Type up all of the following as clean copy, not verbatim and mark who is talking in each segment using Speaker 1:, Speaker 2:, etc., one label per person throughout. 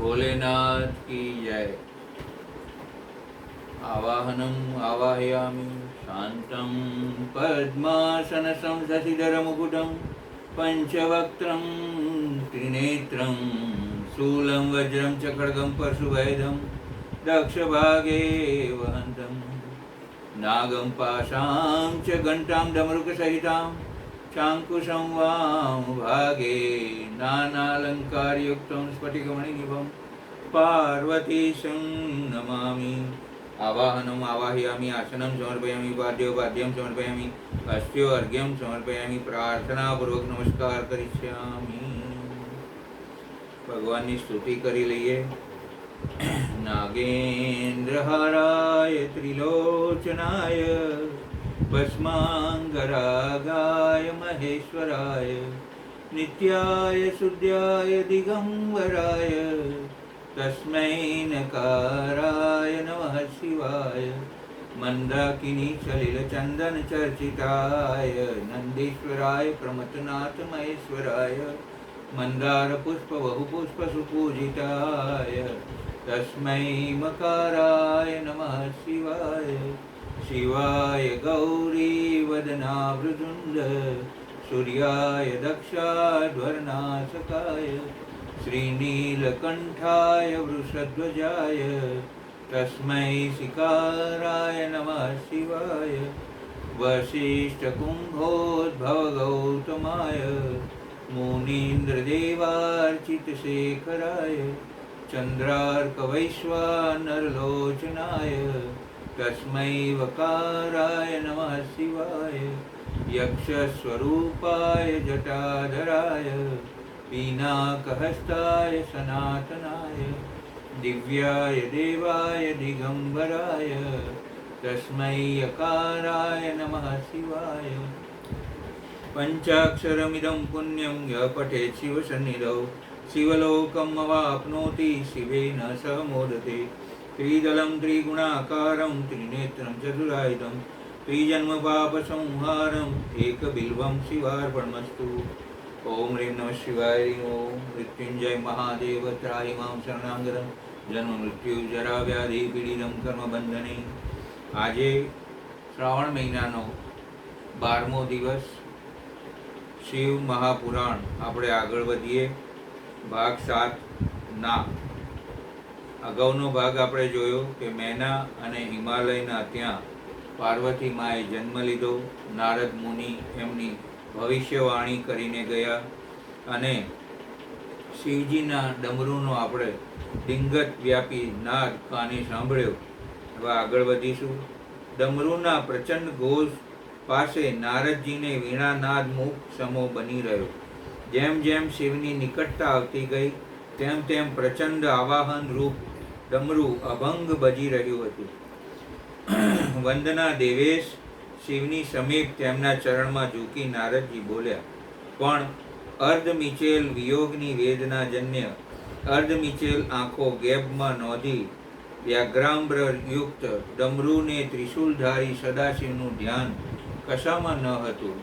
Speaker 1: भोलेनाथ की जय। आवाहनम आवाहयामि शांतं पद्मासनसं शशिधरमुकुटं पंचवक्त्रं त्रिनेत्रं शूलं वज्रं च खड्गं परशुभेदं दक्षभागे वहन्तं नागं पाशां च घण्टां डमरुकसहितां चाङ्कुशं वामभागे नानालङ्कारयुक्तं स्फटिकमणिनिभं पार्वतीशं नमामि। आवाहनम आवाहयामि आसनं समर्पयामि पाद्योपाद्यं समर्पयामि अस्यो अर्घ्यं समर्पयामि प्रार्थनापूर्वक नमस्कार करिष्यामि। भगवानની સ્તુતિ કરી લઈએ। नागेन्द्रहाराय त्रिलोचनाय भस्माङ्गरागाय महेश्वराय नित्याय शुद्धाय दिगंबराय तस्मै नकाराय नमः शिवाय मंदाकिनी सलिलचंदन चर्चिताय नंदीश्वराय प्रमथनाथ महेश्वराय मंदार पुष्प बहुपुष्प सुपूजिताय तस्मै मकाराय नमः शिवाय शिवाय गौरी वदनाभृजुण्ड सूर्याय दक्षाध्वरनाशकाय श्रीनीलकण्ठाय वृषध्वजाय तस्मै शिकाराय नमः शिवाय वसिष्ठकुम्भोद्भवगौतमाय मुनीन्द्रदेवार्चितशेखराय चन्द्रार्कवैश्वानरलोचनाय तस्मै वकाराय नमः शिवाय यक्षस्वरूपाय जटाधराय पीनाकहस्ताय सनातनाय दिव्याय देवाय दिगंबराय तस्मै यकाराय नमः शिवाय पंचाक्षरमिदं पुण्यं यः पठेत् शिवसन्निधौ शिवलोकम् अवाप्नोति शिवेन सह मोदते। त्रिदलं त्रिगुणाकारं त्रिनेत्रं चतुरायुधं त्रिजन्मपापसंहारम् एकबिल्वं शिवार्पणमस्तु। ओम ह्रीं नमः शिवाय। ओम मृत्युंजय महादेव त्राहि मां शरणागतं जन्म मृत्यु जरा व्याधि पीड़ितं कर्म बंधने। આજે શ્રાવણ મહિનાનો 12મો દિવસ શિવ મહાપુરાણ આપણે આગળ વધીએ। ભાગ 7 ના અગાઉનો ભાગ આપણે જોયો કે મેના અને હિમાલયના ત્યાં પાર્વતી માએ જન્મ લીધો। નારદ મુનિ એમની ભવિષ્યવાણી કરીને ગયા અને શિવજીના ડમરૂનો આપણે ડિંગત વ્યાપી નાદ કાને સાંભળ્યો। હવે આગળ વધીશું। ડમરૂના પ્રચંડ ઘોષ પાસે નારદજીને વીણાનાદ મુખ સમો બની રહ્યો। જેમ જેમ શિવની નિકટતા આવતી ગઈ તેમ તેમ પ્રચંડ આવાહન રૂપ ડમરૂ અભંગ બજી રહ્યું હતું। વંદના દેવેશ શિવની સમીપ તેમના ચરણમાં ઝૂકી નારદજી બોલ્યા, પણ અર્ધ મિચેલ વિયોગની વેદના જન્ય અર્ધ મિચેલ આંખો ગેબમાં નોંધી વ્યાઘ્રાંબ્ર યુક્ત ડમરૂને ત્રિશુલધારી સદાશિવનું ધ્યાન કશામાં ન હતું।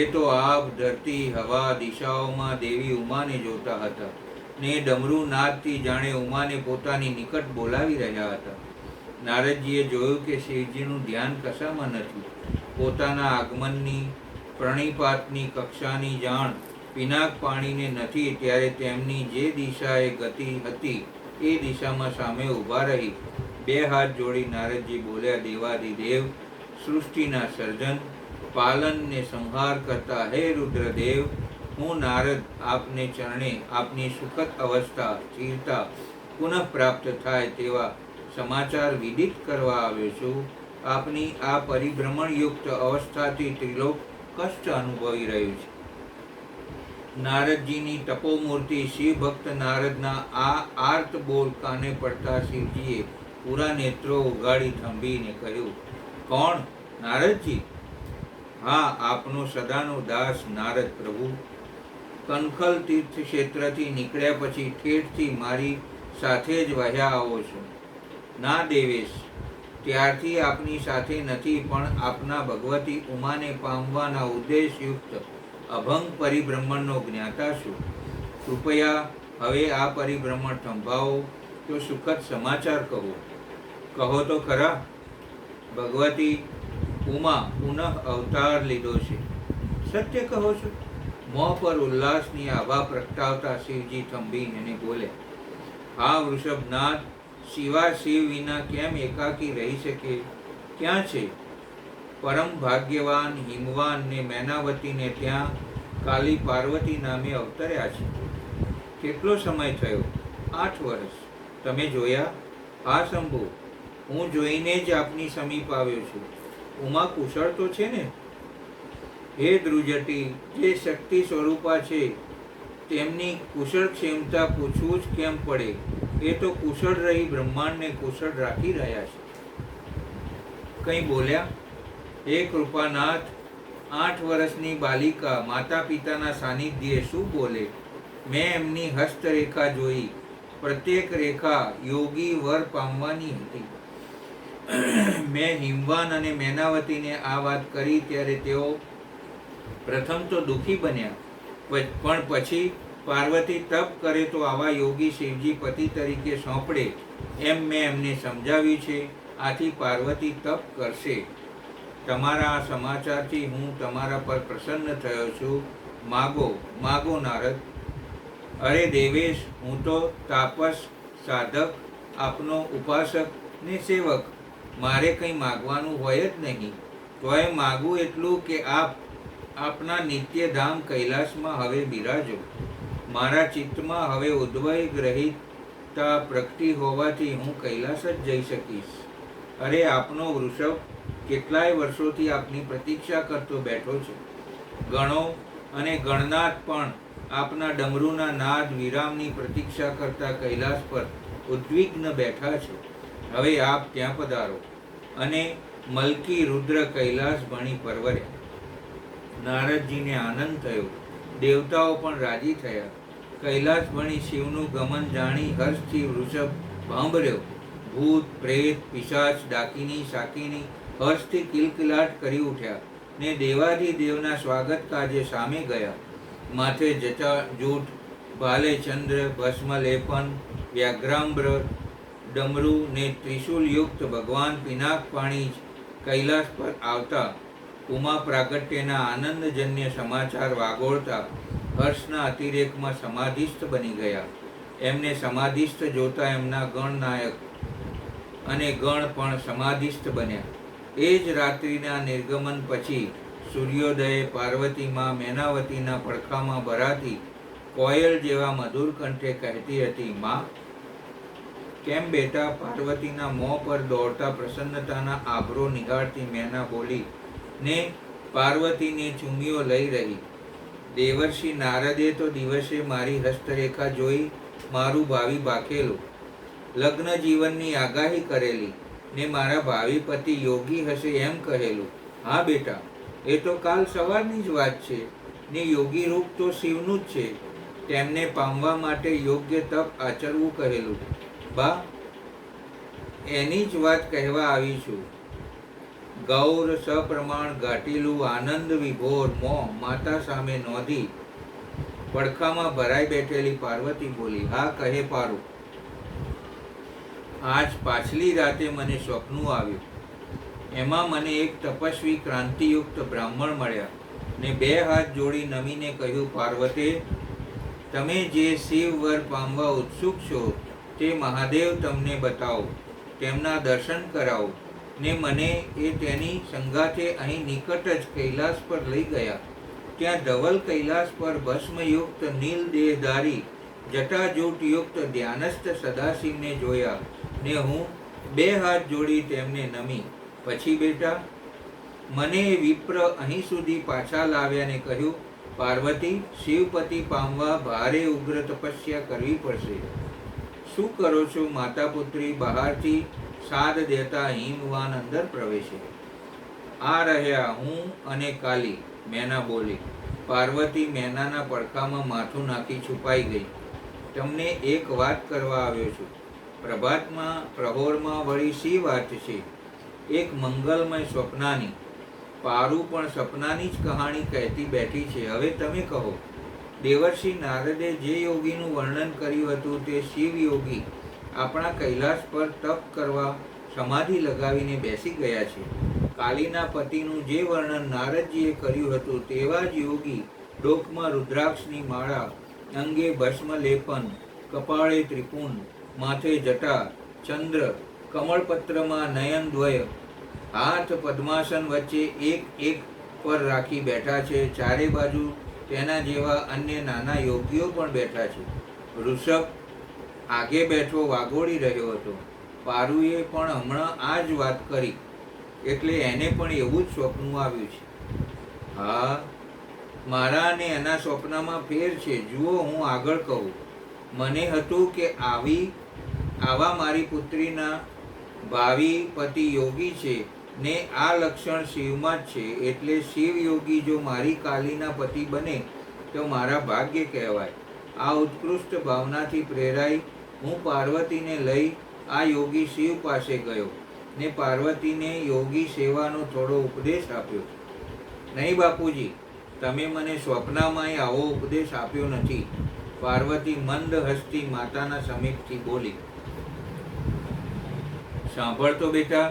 Speaker 1: એ તો આભ ધરતી હવા દિશાઓમાં દેવી ઉમાને જોતા હતા ને ડમરૂ નાદથી જાણે ઉમાને પોતાની નિકટ બોલાવી રહ્યા હતા। નારદજીએ જોયું કે શિવજીનું ધ્યાન કશામાં નથી। પોતાના આગમનની પ્રણિપાતની કક્ષાની જાણ પિનાક પાણીને નથી, ત્યારે તેમની જે દિશાએ ગતિ હતી એ દિશામાં સામે ઊભા રહી બે હાથ જોડી નારદજી બોલ્યા, દેવાદિદેવ સૃષ્ટિના સર્જન પાલન ને સંહાર કરતા હે રુદ્રદેવ, હું નારદ આપને ચરણે આપની સુખદ અવસ્થા સ્થિરતા પુનઃ પ્રાપ્ત થાય તેવા સમાચાર વિદિત કરવા આવ્યો છું। આપની આ પરિભ્રમણયુક્ત અવસ્થાથી ત્રિલોક કષ્ટ અનુભવી રહ્યું છે। નારદજીની તપોમૂર્તિ શિવ ભક્ત નારદના આ આર્ત બોલ કાને પડતા શિવજીએ પૂરા નેત્રો ઉગાડી થંભીને કહ્યું, કોણ? નારદજી? હા, આપનો સદાનો દાસ નારદ પ્રભુ। કનખલ તીર્થ ક્ષેત્રથી નીકળ્યા પછી ઠેઠથી મારી સાથે જ વહ્યા આવો છો। ના દેવેશ, ત્યારથી આપની સાથે નથી, પણ આપના ભગવતી ઉમાને પામવાના ઉદ્દેશયુક્ત અભંગ પરિબ્રહ્મણનો જ્ઞાતા છું। કૃપયા હવે આ પરિભ્રમણ થંભાવો તો સુખદ સમાચાર કહો તો ખરા. ભગવતી ઉમા પુનઃ અવતાર લીધો છે, સત્ય કહો છો? મોં પર ઉલ્લાસની આભા પ્રગટાવતા શિવજી થંભી એને બોલે, હા વૃષભનાથ, શિવા શિવ વિના કેમ એકાકી રહી શકે? ક્યાં છે? પરમ ભાગ્યવાન હિમવાન ને મેનાવતીને ત્યાં કાલી પાર્વતી નામે અવતર્યા છે. કેટલો સમય થયો? 8 વર્ષ. તમે જોયા? હા શંભુ, હું જોઈને જ આપની સમીપ આવ્યો છું. ઉમા કુશળ તો છે ને? હે ધ્રુજટી, જે શક્તિ સ્વરૂપા છે તેમની કુશળ ક્ષમતા પૂછવું જ કેમ પડે? એ તો કુશળ રહી બ્રહ્માંડને કુશળ રાખી રહ્યા છે. કંઈ બોલ્યા? હે કૃપાનાથ, 8 વર્ષની બાલિકા માતા પિતાના સાનિધ્યે શું બોલે? મેં એમની હસ્તરેખા જોઈ. પ્રત્યેક રેખા યોગી વર પામવાની હતી. મેં હિમવાન અને મેનાવતીને આ વાત કરી ત્યારે તેઓ પ્રથમ તો દુઃખી બન્યા, પણ પછી પાર્વતી તપ કરે તો આવા યોગી શિવજી પતિ તરીકે સોંપડે એમ મેં એમને સમજાવ્યું છે. આથી પાર્વતી તપ કરશે. તમારા આ સમાચારથી હું તમારા પર પ્રસન્ન થયો છું. માગો માગો નારદ. અરે દેવેશ, હું તો તાપસ, સાધક, આપનો ઉપાસક ને સેવક. મારે કંઈ માગવાનું હોય જ નહીં. તોય માગું એટલું કે આપના નિત્યધામ કૈલાસમાં હવે બિરાજો. મારા ચિત્તમાં હવે ઉદ્વય ગ્રહિતતા પ્રગટી હોવાથી હું કૈલાસ જ જઈ શકીશ. અરે આપનો વૃષભ કેટલાય વર્ષોથી આપની પ્રતીક્ષા કરતો બેઠો છે. ગણો અને ગણનાથ પણ આપના ડમરૂના નાદ વિરામની પ્રતીક્ષા કરતા કૈલાસ પર ઉદ્વિગ્ન બેઠા છે. હવે આપ ત્યાં પધારો. અને મલકી રુદ્ર કૈલાસ ભણી પરવર્યા. નારદજીને આનંદ થયો, દેવતાઓ પણ રાજી થયા. કૈલાસ ભણી શિવનું ગમન જાણી હર્ષથી વૃષભ ભાંભર્યો. ભૂત, પ્રેત, પિશાચ, ડાકીની, શાકીની હર્ષથી કિલકિલાટ કરી ઉઠ્યા ને દેવાધિદેવના સ્વાગત કાજે સામે ગયા. માથે જટા જૂઠ, ભાલે ચંદ્ર, ભસ્મ લેપન, વ્યાઘ્રામ્બર, ડમરુ ને ત્રિશુલ યુક્ત ભગવાન પિનાક પાણી કૈલાસ પર આવતા ઉમા પ્રાગટ્યના આનંદજન્ય સમાચાર વાગોળતા હર્ષના અતિરેકમાં સમાધિસ્થ બની ગયા. એમને સમાધિસ્થ જોતા એમના ગણનાયક અને ગણ પણ સમાધિસ્થ બન્યા. એ જ રાત્રિના નિર્ગમન પછી સૂર્યોદયે પાર્વતીમાં મેનાવતીના પડખામાં ભરાતી કોયલ જેવા મધુર કંઠે કહેતી હતી, માં કેમ બેટા? પાર્વતીના મોં પર દોડતા પ્રસન્નતાના આભરો નિહાળતી મેના બોલી ને પાર્વતીને ચૂમીઓ લઈ રહી. દેવર્ષિ નારદે તો દિવસે મારી હસ્તરેખા જોઈ મારું ભાવિ ભાખેલું, લગ્ન જીવનની આગાહી કરેલી ને મારા ભાવિ પતિ યોગી હશે એમ કહેલું. હા બેટા, એ તો કાલ સવારની જ વાત છે ને યોગી રૂપ તો શિવનું જ છે. તેમને પામવા માટે યોગ્ય તપ આચરવું કહેલું. બા, એની જ વાત કહેવા આવી છું. ગૌર સપ્રમાણ ઘાટીલું આનંદ વિભોર મોં માતા સામે નોંધી પડખામાં ભરાઈ બેઠેલી પાર્વતી બોલી, હા કહે પારુ. આજ પાછલી રાતે મને સ્વપ્નું આવ્યું. એમાં મને એક તપસ્વી ક્રાંતિયુક્ત બ્રાહ્મણ મળ્યા ને 2 હાથ જોડી નમીને કહ્યું, પાર્વતે, તમે જે શિવ વર પામવા ઉત્સુક છો તે મહાદેવ તમને બતાવો, તેમના દર્શન કરાવો ને મને એ તેની સંગાથે અહીં નિકટ જ કૈલાસ પર લઈ ગયા. ત્યાં ધવલ કૈલાસ પર ભસ્મયુક્ત નીલ દેહધારી જટાજૂટ યુક્ત ધ્યાનસ્થ સદાશિવને જોયા ને હું 2 હાથ જોડી તેમને નમી. પછી બેટા, મને એ વિપ્ર અહીં સુધી પાછા લાવ્યા ને કહ્યું, પાર્વતી, શિવપતિ પામવા ભારે ઉગ્ર તપસ્યા કરવી પડશે. શું કરો છો માતા પુત્રી? બહારથી સાદ દેતા હિમવાન અંદર પ્રવેશે. આ રહ્યા હું અને કાલી, મેના બોલી. પાર્વતી મેનાના પડખામાં માથું નાખી છુપાઈ ગઈ. તમને એક વાત કરવા આવ્યો છું. પ્રભાતમાં પ્રહોરમાં વળી શી વાત છે? એક મંગલમય સ્વપ્નાની. પારુ પણ સપનાની જ કહાણી કહેતી બેઠી છે. હવે તમે કહો. દેવર્ષિ નારદે જે યોગીનું વર્ણન કર્યું હતું તે શિવ યોગી આપણા કૈલાસ પર તપ કરવા સમાધિ લગાવીને બેસી ગયા છે. કાલીના પતિનું જે વર્ણન નારદજીએ કર્યું હતું તેવા જ યોગી ડોકમાં રુદ્રાક્ષની માળા, અંગે ભસ્મ લેપન, કપાળે ત્રિપુંડ, માથે જટા, ચંદ્ર, કમળપત્રમાં નયનદ્વય, હાથ પદ્માસન વચ્ચે એક એક પર રાખી બેઠા છે. ચારે બાજુ તેના જેવા અન્ય નાના યોગીઓ પણ બેઠા છે. ઋષભ આગે બેઠો વાગોળી રહ્યો હતો. પારુએ પણ હમણાં આ જ વાત કરી એટલે એને પણ એવું જ સ્વપ્ન આવ્યું છે. હા, મારા અને એના સ્વપ્નમાં ફેર છે. જુઓ, હું આગળ કહું. મને હતું કે આવા મારી પુત્રીના ભાવિ પતિ યોગી છે ને આ લક્ષણ શિવમાં જ છે, એટલે શિવ યોગી જો મારી કાલીના પતિ બને તો મારા ભાગ્ય કહેવાય. આ ઉત્કૃષ્ટ ભાવનાથી પ્રેરાઈ હું પાર્વતીને લઈ આ યોગી શિવ પાસે ગયો ને પાર્વતીને યોગી સેવાનો થોડો ઉપદેશ આપ્યો. નહીં બાપુજી, તમે મને સ્વપ્નામાંય આવો ઉપદેશ આપ્યો નથી. પાર્વતી મંદ હસતી માતાના સમીપથી બોલી. સાંભળતો બેટા.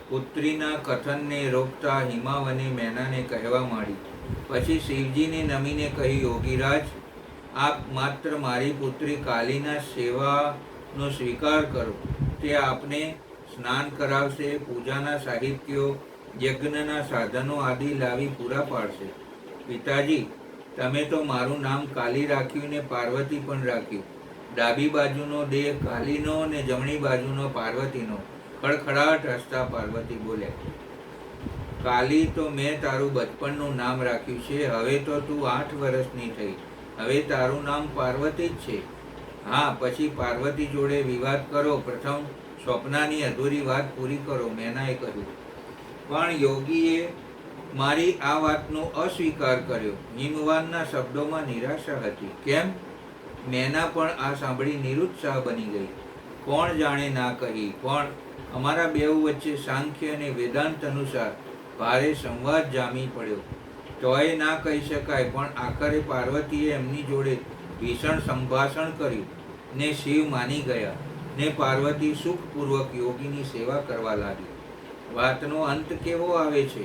Speaker 1: પુત્રીના કથનને રોકતા હિમાવને મેનાને કહેવા માંડી. પછી શિવજીને નમીને કહ્યું, યોગીરાજ, આપ માત્ર મારી પુત્રી કાલીના સેવાનો સ્વીકાર કરો. તે આપને સ્નાન કરાવશે, પૂજાના સાહિત્યો, યજ્ઞના સાધનો આદિ લાવી પૂરા પાડશે. પિતાજી, તમે તો મારું નામ કાલી રાખ્યું ને પાર્વતી પણ રાખ્યું. ડાબી બાજુનો દેહ કાલીનો ને જમણી બાજુનો પાર્વતીનો. ખડખડાટ હસતા પાર્વતી બોલ્યા. કાલી તો મેં તારું બચપણનું નામ રાખ્યું છે. હવે તો તું 8 વર્ષની થઈ. હવે તારું નામ પાર્વતી જ છે. હા, પછી પાર્વતી જોડે વિવાદ કરો. પ્રથમ સ્વપ્નાની અધૂરી વાત પૂરી કરો, મેનાએ કહ્યું. પણ યોગીએ મારી આ વાતનો અસ્વીકાર કર્યો. હિમવાનના શબ્દોમાં નિરાશા હતી. કેમ? મેના પણ આ સાંભળી નિરુત્સાહ બની ગઈ. કોણ જાણે ના કહી, પણ અમારા બેઉ વચ્ચે સાંખ્ય અને વેદાંત અનુસાર ભારે સંવાદ જામી પડ્યો. તોય ના કહી શકાય, પણ આખરે પાર્વતીએ એમની જોડે ભીષણ સંભાષણ કર્યું ને શિવ માની ગયા ને પાર્વતી સુખપૂર્વક યોગીની સેવા કરવા લાગી. વાતનો અંત કેવો આવે છે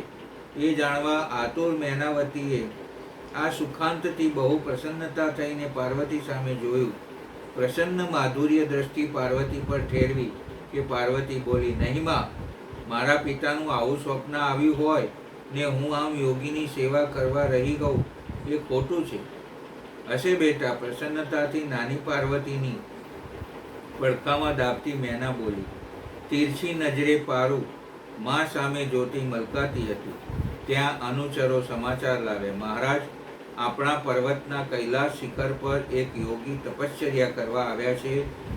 Speaker 1: એ જાણવા આતુર મેનાવતીએ આ સુખાંતથી બહુ પ્રસન્નતા થઈને પાર્વતી સામે જોયું. પ્રસન્ન માધુર્ય દ્રષ્ટિ પાર્વતી પર ઠેરવી કે પાર્વતી બોલી, નહીં માં, મારા પિતાનું આવું સ્વપ્ન આવ્યું હોય ને હું આમ યોગીની સેવા કરવા રહી ગઉં એ ખોટું છે. હશે બેટા. પ્રસન્નતાથી નાની પાર્વતીની પડખામાં દાબતી મેના બોલી. તીરછી નજરે પારુ માં સામે જોતી મલકાતી હતી. ત્યાં અનુચરો સમાચાર લાવે, મહારાજ, આપણા પર્વતના કૈલાસ શિખર પર એક યોગી તપશ્ચર્યા કરવા આવ્યા છે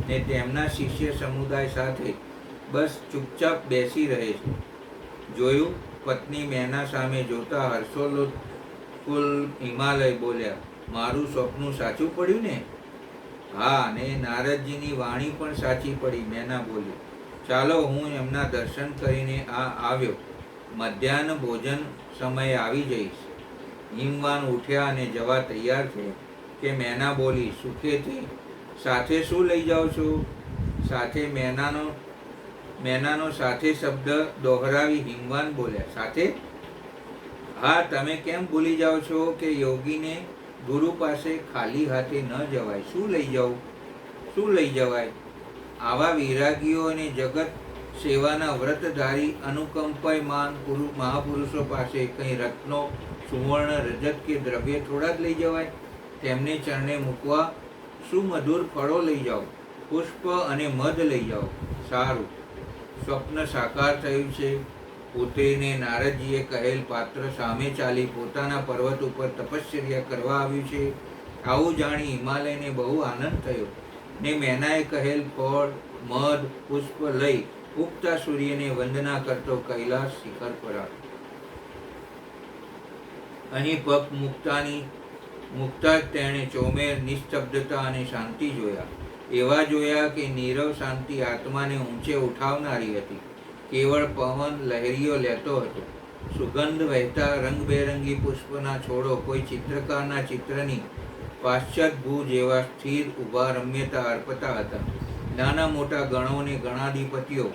Speaker 1: ને તેમના શિષ્ય સમુદાય સાથે બસ ચૂપચાપ બેસી રહે છે. જોયું? પત્ની મેના સામે જોતા હર્ષોલ્લોલ હિમાલય બોલ્યા, મારું સ્વપ્ન સાચું પડ્યું ને? હા, ને નારદજીની વાણી પણ સાચી પડી, મેના બોલી. ચાલો, હું એમના દર્શન કરીને આવ્યો. મધ્યાહન ભોજન સમયે આવી જઈશ. હિમવાન ઉઠ્યા અને જવા તૈયાર છે કે મેના બોલી સુખેથી, સાથે શું લઈ જાઓ છો? સાથે મેનાનો સાથે શબ્દ દોહરાવી હિમવાન બોલ્યા. સાથે? હા, તમે કેમ ભૂલી જાઓ છો કે યોગીને ગુરુ પાસે ખાલી હાથે ન જવાય. શું લઈ જાઉં? શું લઈ જવાય? આવા વિરાગીઓ અને જગત સેવાના વ્રતધારી અનુકંપાયમાન મહાપુરુષો પાસે કંઈ રત્નો, સુવર્ણ, રજત કે દ્રવ્ય થોડા જ લઈ જવાય. તેમને ચરણે મૂકવા સુમધુર ફળો લઈ જાઓ, પુષ્પ અને મધ લઈ જાઓ. સારું. સ્વપ્ન સાકાર થયું છે. પુત્રીને નારદજીએ કહેલ પાત્ર સામે ચાલી પોતાના પર્વત ઉપર તપશ્ચર્યા કરવા આવ્યું છે. આવું જાણી હિમાલયને બહુ આનંદ થયો ને મેનાએ કહેલ ફળ, મધ, પુષ્પ લઈ ઉગતા સૂર્યને વંદના કરતો કૈલાસ શિખર પર આવ્યો. અહીં પગ મુકતા જ તેણે ચોમેર નિસ્તબ્ધતા અને શાંતિ જોયા. એવા જોયા કે નીરવ શાંતિ આત્માને ઊંચે ઉઠાવનારી હતી. કેવળ પવન લહેરીઓ લેતો હતો. સુગંધ વહેતા રંગબેરંગી પુષ્પના છોડો કોઈ ચિત્રકારના ચિત્રની પાશ્ચાત ભૂ જેવા સ્થિર ઊભા રમ્યતા અર્પતા હતા. નાના મોટા ગણોને ગણાધિપતિઓ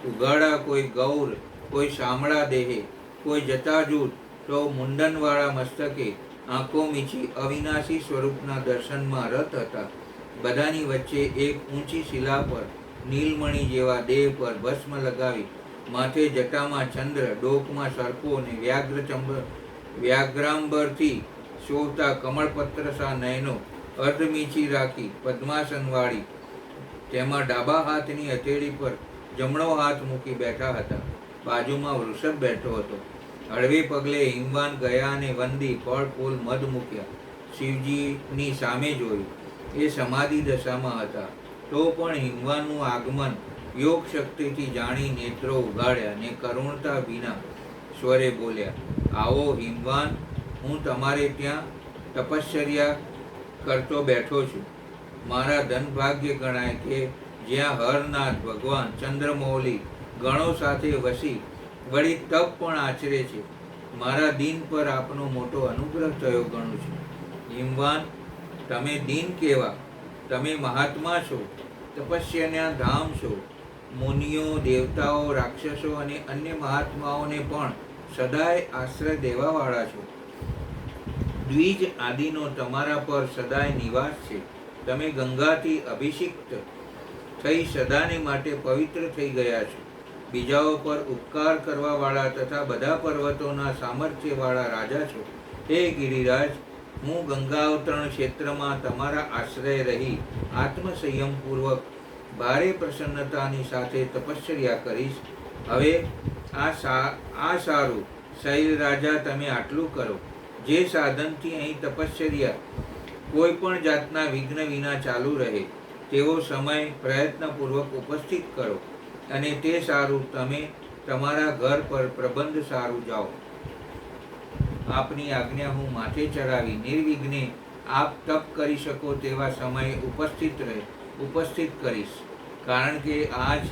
Speaker 1: ઉગાડા, કોઈ ગૌર, કોઈ શામળા દેહે, કોઈ જટાજૂટ, તો મુંડનવાળા મસ્તકે આંખો મીચી અવિનાશી સ્વરૂપના દર્શનમાં રત હતા. બધાની વચ્ચે એક ઊંચી શિલા પર નીલમણિ જેવા દેહ પર ભસ્મ લગાવી, માથે જટામાં ચંદ્ર, ડોકમાં સર્પો અને વ્યાઘ્રાંબરથી શોભતા કમળપત્રસા નયનો અર્ધમીચી રાખી પદ્માસનવાળી તેમાં ડાબા હાથની હથેળી પર જમણો હાથ મૂકી બેઠા હતા. બાજુમાં વૃષભ બેઠો હતો. હળવે પગલે હિમવાન ગયા અને વંદી ફળ ફૂલ મધ મૂક્યા. શિવજીની સામે જોયું. એ સમાધિ દશામાં હતા. તો પણ હિમવાનનું આગમન યોગ શક્તિથી જાણી નેત્રો ઉગાડ્યા ને કરુણતા વિના સ્વરે બોલ્યા, આવો હિમવાન, હું તમારે ત્યાં તપશ્ચર્યા કરતો બેઠો છું. મારા ધનભાગ્ય ગણાય કે જ્યાં હરનાથ ભગવાન ચંદ્રમૌલી ગણો સાથે વસી વળી તપ પણ આચરે છે. મારા દીન પર આપનો મોટો અનુગ્રહ થયો ગણું છું. હિમવાન, તમે દીન કેવા? તમે મહાત્મા છો, તપસ્યાના ધામ છો. મુનિઓ, દેવતાઓ, રાક્ષસો અને અન્ય મહાત્માઓને પણ સદાય આશ્રય દેવાવાળા છો. દ્વિજ આદિનો તમારા પર સદાય નિવાસ છે. તમે ગંગાથી અભિષિક્ત થઈ સદાને માટે પવિત્ર થઈ ગયા છો. બીજાઓ પર ઉપકાર કરવાવાળા તથા બધા પર્વતોના સામર્થ્યવાળા રાજા છો. હે ગિરિરાજ, હું ગંગાવતરણ ક્ષેત્રમાં તમારા આશ્રય રહી આત્મસંયમપૂર્વક ભારે પ્રસન્નતાની સાથે તપશ્ચર્યા કરીશ. હવે આ સારું, શૈલ રાજા, તમે આટલું કરો. જે સાધનથી અહીં તપશ્ચર્યા કોઈ પણ જાતના વિઘ્ન વિના ચાલુ રહે તેવો સમય પ્રયત્નપૂર્વક ઉપસ્થિત કરો. અને તે સારું, તમે તમારા ઘર પર પ્રબંધ સારું જાઓ. આપની આજ્ઞા હું માથે ચડાવી નિર્વિઘ્ને આપ તપ કરી શકો તેવા સમયે ઉપસ્થિત કરીશ. કારણ કે આજ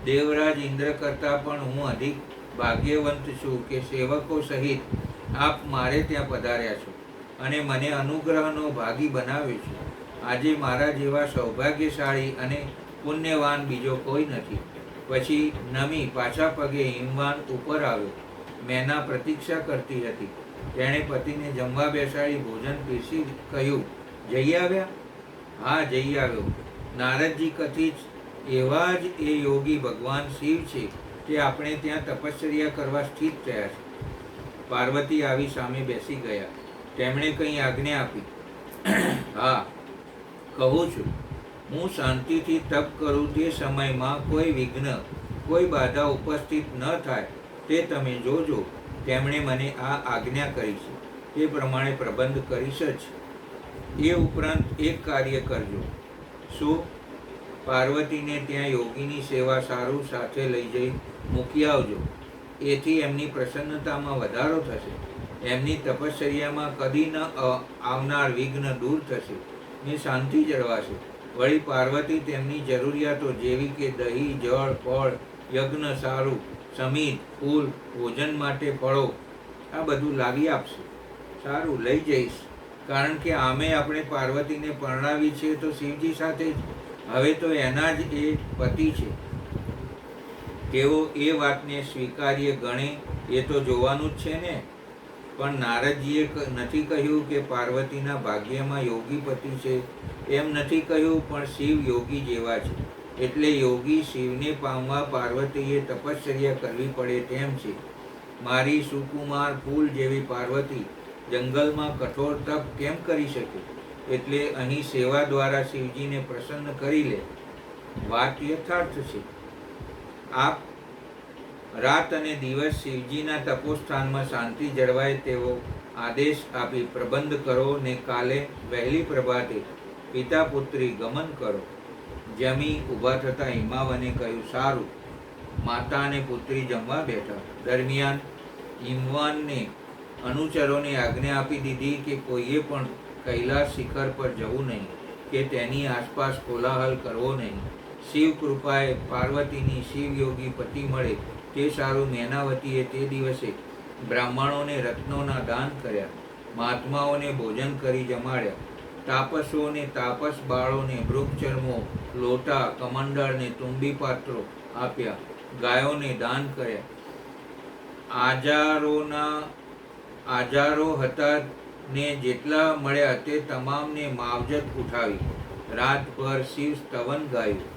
Speaker 1: દેવરાજ ઇન્દ્ર કરતાં પણ હું અધિક ભાગ્યવંત છું કે સેવકો સહિત આપ મારે ત્યાં પધાર્યા છો અને મને અનુગ્રહનો ભાગી બનાવ્યો છે. આજે મારા જેવા સૌભાગ્યશાળી અને પુણ્યવાન બીજો કોઈ નથી. પછી નમી પાછા પગે હિમવાન ઉપર આવ્યો. મેના પ્રતીક્ષા કરતી હતી. તેણે પતિને જમવા બેસાડી ભોજન પીરસી કહ્યું, જઈ આવ્યા? હા, જઈ આવ્યો. નારદજી કથિત એવા જ એ યોગી ભગવાન શિવ છે તે આપણે ત્યાં તપશ્ચર્યા કરવા સ્થિત થયા છે. પાર્વતી આવી સામે બેસી ગયા. તેમણે કંઈ આજ્ઞા આપી? હા, કહું છું. હું શાંતિથી તપ કરું તે સમયમાં કોઈ વિઘ્ન, કોઈ બાધા ઉપસ્થિત ન થાય તે તમે જોજો. તેમણે મને આ આજ્ઞા કરી છે. તે પ્રમાણે પ્રબંધ કરીશ જ. એ ઉપરાંત એક કાર્ય કરજો. શું? પાર્વતીને ત્યાં યોગીની સેવા સારું સાથે લઈ જઈ મૂકી આવજો. એથી એમની પ્રસન્નતામાં વધારો થશે. એમની તપશ્ચર્યામાં કદી ન આવનાર વિઘ્ન દૂર થશે ને શાંતિ જળવાશે. વળી પાર્વતી તેમની જરૂરિયાતો જેવી કે દહીં, જળ, ફળ, યજ્ઞ સારું, સમિત, ફૂલ, ભોજન માટે ફળો, આ બધું લાવી આપશે. સારું, લઈ જઈશ. કારણ કે આમે આપણે પાર્વતીને પરણાવી છે તો શિવજી સાથે જ. હવે તો એના જ એ પતિ છે. તેઓ એ વાતને સ્વીકાર્ય ગણે એ તો જોવાનું જ છે ને. પણ નારદજીએ નથી કહ્યું કે પાર્વતીના ભાગ્યમાં યોગી પતિ છે. એમ નથી કહ્યું, પણ શિવ યોગી જેવા છે. એટલે યોગી શિવને પામવા પાર્વતીએ તપશ્ચર્યા કરવી પડે તેમ છે. મારી સુકુમાર ફૂલ જેવી પાર્વતી જંગલમાં કઠોર તપ કેમ કરી શકે? એટલે અહીં સેવા દ્વારા શિવજીને પ્રસન્ન કરી લે. વાત યથાર્થ છે. આપ રાત અને દિવસ શિવજીના તપોસ્થાનમાં શાંતિ જળવાય તેવો આદેશ આપી પ્રબંધ કરો ને કાલે વહેલી પ્રભાતે પિતા પુત્રી ગમન કરો. જમી ઊભા થતાં હિમાવને કહ્યું, સારું. માતા અને પુત્રી જમવા બેઠા. દરમિયાન હિમવાનને અનુચરોને આજ્ઞા આપી દીધી કે કોઈએ પણ કૈલાસ શિખર પર જવું નહીં કે તેની આસપાસ કોલાહલ કરવો નહીં. શિવ કૃપાએ પાર્વતીની શિવયોગી પતિ મળે તે સારું. મેનાવતીએ તે દિવસે બ્રાહ્મણોને રત્નોના દાન કર્યા. મહાત્માઓને ભોજન કરી જમાડ્યા. તાપસો ને તાપસ બાળોને મૃગચર્મો, લોટા, કમંડળ ને તુંબી પાત્રો આપ્યા. ગાયોને દાન કર્યા. આજારો હતા ને જેટલા મળ્યા તે તમામને માવજત ઉઠાવી. રાતભર શિવ સ્તવન ગાયું.